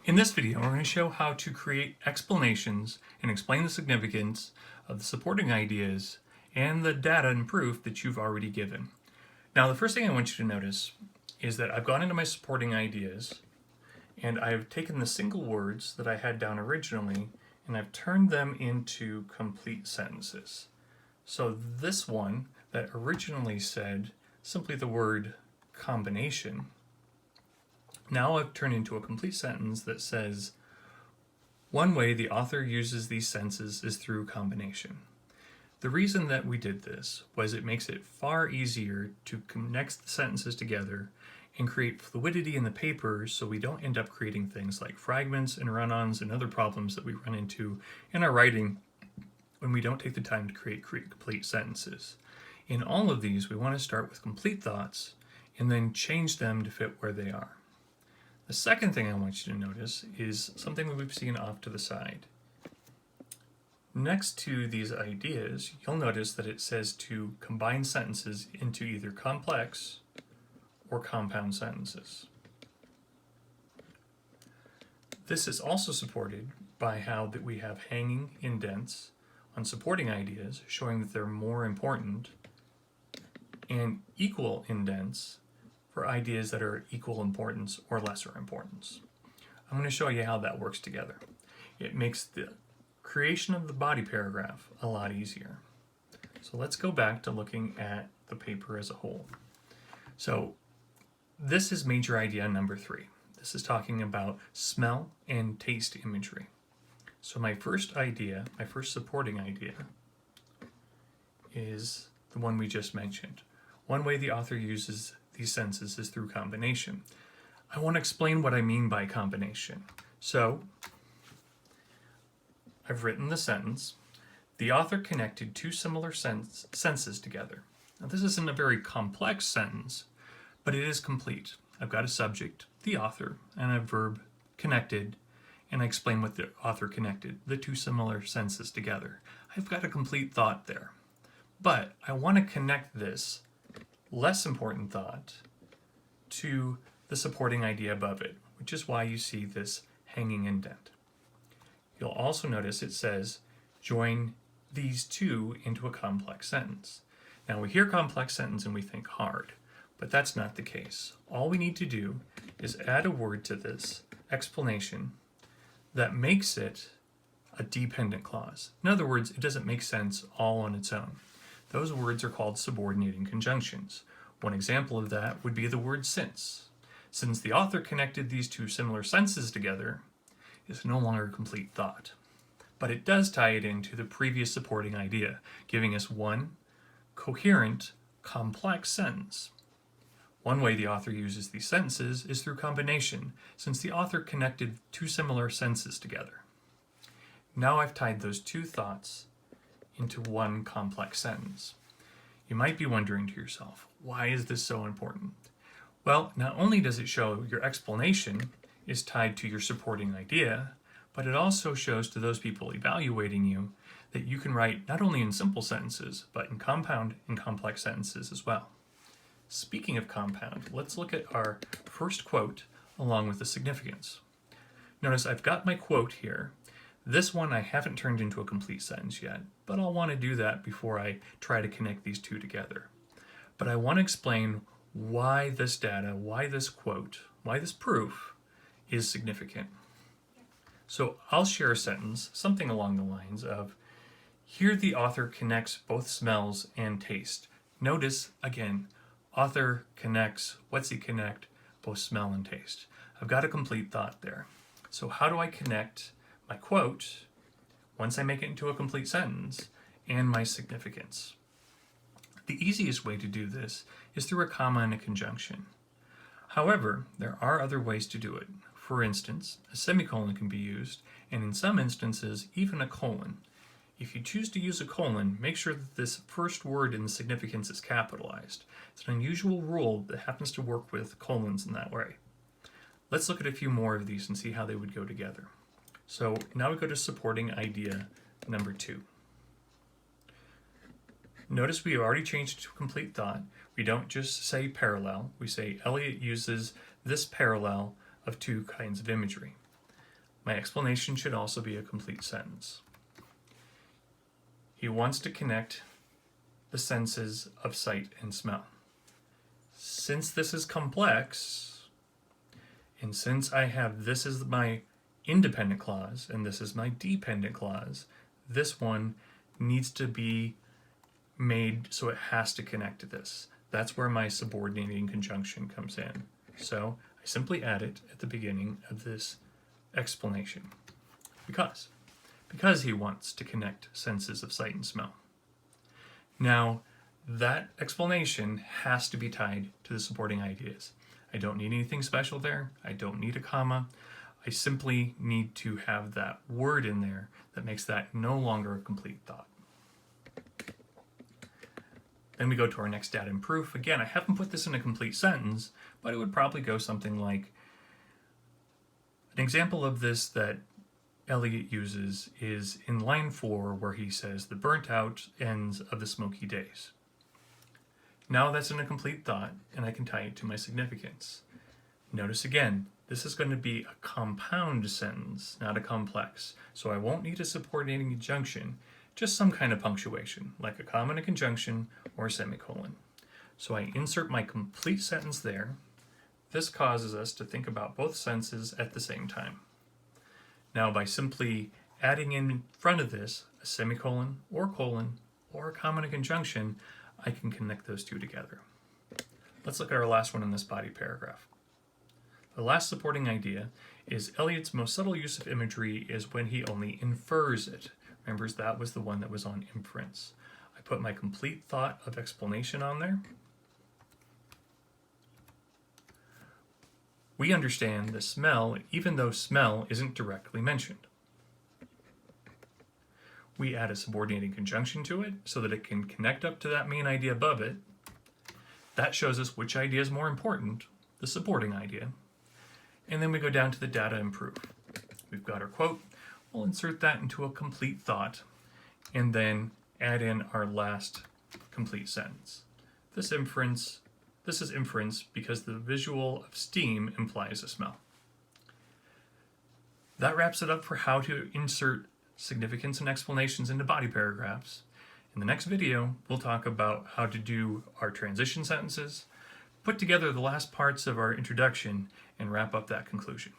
In this video, we're going to show how to create explanations and explain the significance of the supporting ideas and the data and proof that you've already given. Now, the first thing I want you to notice is that I've gone into my supporting ideas and I've taken the single words that I had down originally and I've turned them into complete sentences. So this one that originally said simply the word combination, now I've turned into a complete sentence that says, one way the author uses these senses is through combination. The reason that we did this was it makes it far easier to connect the sentences together and create fluidity in the paper so we don't end up creating things like fragments and run-ons and other problems that we run into in our writing when we don't take the time to create complete sentences. In all of these, we want to start with complete thoughts and then change them to fit where they are. The second thing I want you to notice is something that we've seen off to the side. Next to these ideas, you'll notice that it says to combine sentences into either complex or compound sentences. This is also supported by how that we have hanging indents on supporting ideas, showing that they're more important, and equal indents for ideas that are equal importance or lesser importance. I'm going to show you how that works together. It makes the creation of the body paragraph a lot easier. So let's go back to looking at the paper as a whole. So this is major idea number 3. This is talking about smell and taste imagery. So my first idea, my first supporting idea, is the one we just mentioned. One way the author uses these senses is through combination. I want to explain what I mean by combination. So I've written the sentence, the author connected two similar senses together. Now this isn't a very complex sentence, but it is complete. I've got a subject, the author, and a verb, connected, and I explain what the author connected, the two similar senses together. I've got a complete thought there. But I want to connect this less important thought to the supporting idea above it, which is why you see this hanging indent. You'll also notice it says, join these two into a complex sentence. Now we hear complex sentence and we think hard, but that's not the case. All we need to do is add a word to this explanation that makes it a dependent clause. In other words, it doesn't make sense all on its own. Those words are called subordinating conjunctions. One example of that would be the word since. Since the author connected these two similar senses together, it's no longer a complete thought. But it does tie it into the previous supporting idea, giving us one coherent, complex sentence. One way the author uses these sentences is through combination, since the author connected two similar senses together. Now I've tied those two thoughts into one complex sentence. You might be wondering to yourself, why is this so important? Well, not only does it show your explanation is tied to your supporting idea, but it also shows to those people evaluating you that you can write not only in simple sentences, but in compound and complex sentences as well. Speaking of compound, let's look at our first quote along with the significance. Notice I've got my quote here. This one I haven't turned into a complete sentence yet, but I'll want to do that before I try to connect these two together. But I want to explain why this data, why this quote, why this proof is significant. So I'll share a sentence, something along the lines of, here the author connects both smells and taste. Notice, again, author connects, what's he connect? Both smell and taste. I've got a complete thought there. So how do I connect my quote, once I make it into a complete sentence, and my significance? The easiest way to do this is through a comma and a conjunction. However, there are other ways to do it. For instance, a semicolon can be used, and in some instances, even a colon. If you choose to use a colon, make sure that this first word in the significance is capitalized. It's an unusual rule that happens to work with colons in that way. Let's look at a few more of these and see how they would go together. So now we go to supporting idea number 2. Notice we have already changed it to a complete thought. We don't just say parallel, we say Eliot uses this parallel of two kinds of imagery. My explanation should also be a complete sentence. He wants to connect the senses of sight and smell. Since this is complex, and since I have this is my independent clause and this is my dependent clause, this one needs to be made so it has to connect to this. That's where my subordinating conjunction comes in. So I simply add it at the beginning of this explanation. Because he wants to connect senses of sight and smell. Now, that explanation has to be tied to the supporting ideas. I don't need anything special there. I don't need a comma. I simply need to have that word in there that makes that no longer a complete thought. Then we go to our next data and proof. Again, I haven't put this in a complete sentence, but it would probably go something like, an example of this that Eliot uses is in line 4, where he says, the burnt out ends of the smoky days. Now that's in a complete thought, and I can tie it to my significance. Notice again, this is going to be a compound sentence, not a complex. So I won't need a subordinating conjunction, just some kind of punctuation, like a comma and a conjunction or a semicolon. So I insert my complete sentence there. This causes us to think about both senses at the same time. Now, by simply adding in front of this a semicolon or colon or a comma and a conjunction, I can connect those two together. Let's look at our last one in this body paragraph. The last supporting idea is Eliot's most subtle use of imagery is when he only infers it. Remember, that was the one that was on inference. I put my complete thought of explanation on there. We understand the smell, even though smell isn't directly mentioned. We add a subordinating conjunction to it so that it can connect up to that main idea above it. That shows us which idea is more important, the supporting idea. And then we go down to the data and proof. We've got our quote. We'll insert that into a complete thought and then add in our last complete sentence. This is inference because the visual of steam implies a smell. That wraps it up for how to insert significance and explanations into body paragraphs. In the next video, we'll talk about how to do our transition sentences, put together the last parts of our introduction, and wrap up that conclusion.